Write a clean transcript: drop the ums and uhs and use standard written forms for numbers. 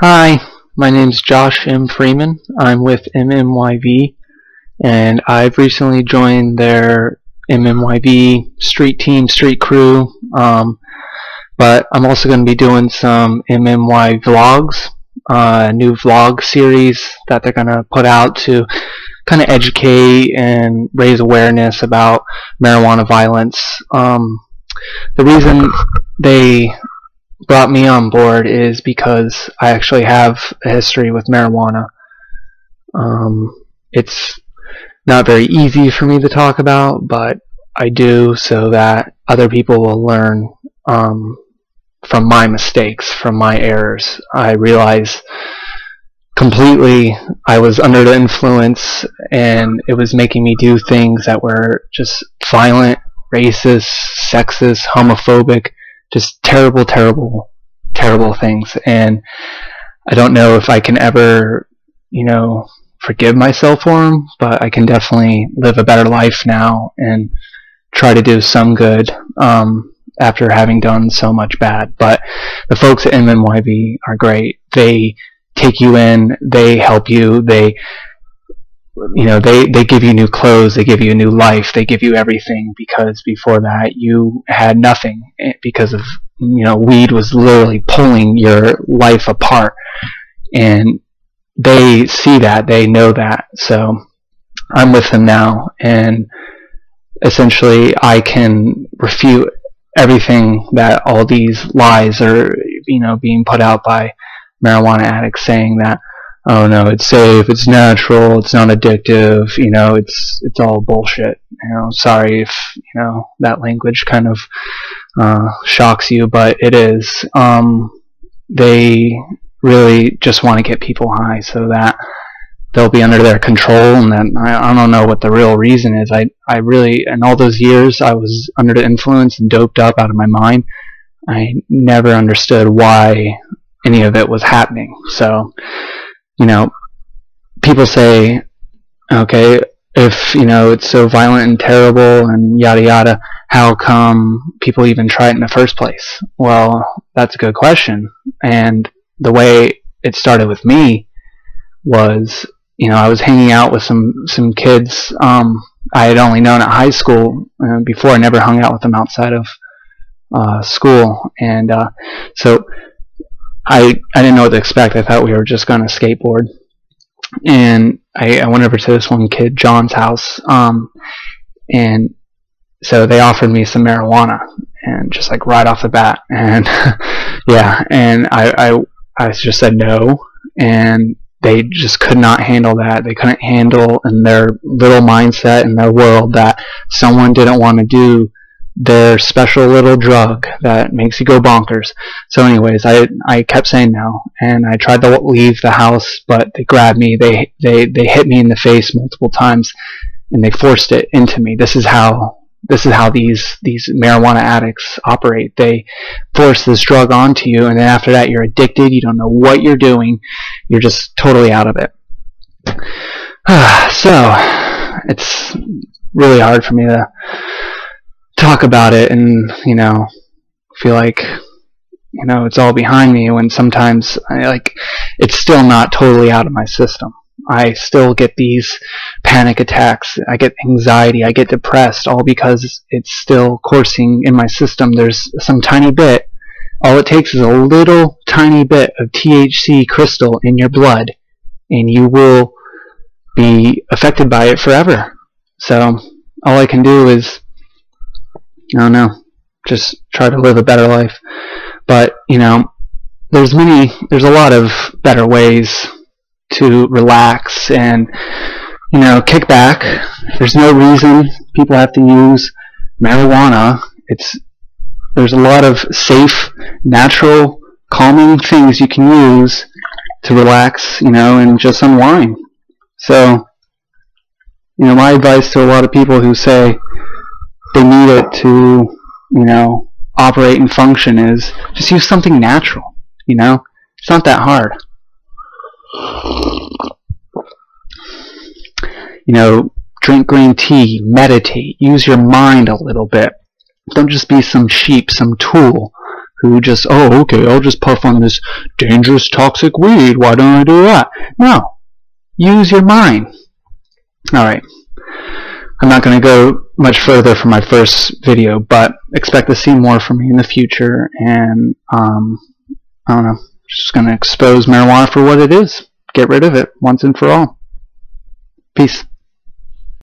Hi, my name's Josh M. Freeman. I'm with MMYV, and I've recently joined their MMYV street team, street crew, but I'm also going to be doing some MMYVlogs, a new vlog series that they're going to put out to kind of educate and raise awareness about marijuana violence. The reason they brought me on board is because I actually have a history with marijuana. It's not very easy for me to talk about, but I do so that other people will learn from my mistakes, from my errors. I realize completely I was under the influence and it was making me do things that were just violent, racist, sexist, homophobic, just terrible, terrible, terrible things. And I don't know if I can ever, forgive myself for them, but I can definitely live a better life now and try to do some good after having done so much bad. But the folks at MMYV are great. They take you in, they help you, they give you new clothes, they give you a new life, they give you everything, because before that you had nothing because of weed was literally pulling your life apart, and they see that, they know that. So I'm with them now, and essentially I can refute everything that all these lies are being put out by marijuana addicts, saying that, oh no, it's safe, it's natural, it's not addictive, it's all bullshit. Sorry if that language kind of shocks you, but it is. They really just want to get people high so that they'll be under their control, and then I don't know what the real reason is. I really, in all those years I was under the influence and doped up out of my mind, I never understood why any of it was happening. So people say, okay, if it's so violent and terrible and yada yada, how come people even try it in the first place? Well, that's a good question. And the way it started with me was, I was hanging out with some kids I had only known at high school. Before, I never hung out with them outside of school, and so I didn't know what to expect. I thought we were just going to skateboard. And I went over to this one kid, John's house, and so they offered me some marijuana, and just like right off the bat, and yeah, and I just said no, and they just could not handle that. They couldn't handle in their little mindset, in their world, that someone didn't want to do their special little drug that makes you go bonkers. So anyways, I kept saying no, and I tried to leave the house, but they grabbed me, they hit me in the face multiple times, and they forced it into me. This is how these marijuana addicts operate. They force this drug onto you, and then after that you're addicted, you don't know what you're doing, you're just totally out of it. So it's really hard for me to talk about it and feel like it's all behind me, when sometimes it's still not totally out of my system. I still get these panic attacks, I get anxiety, I get depressed, all because it's still coursing in my system. There's some tiny bit, all it takes is a little tiny bit of THC crystal in your blood, and you will be affected by it forever. So all I can do is, I don't know, just try to live a better life. But there's a lot of better ways to relax and kick back. There's no reason people have to use marijuana. There's a lot of safe, natural, calming things you can use to relax, and just unwind. So my advice to a lot of people who say they need it to operate and function is just use something natural. It's not that hard. Drink green tea, meditate, use your mind a little bit. Don't just be some sheep, some tool who just, oh, okay, I'll just puff on this dangerous, toxic weed. Why don't I do that? No. Use your mind. Alright. I'm not going to go much further for my first video, but expect to see more from me in the future, and I don't know, just going to expose marijuana for what it is. Get rid of it once and for all. Peace.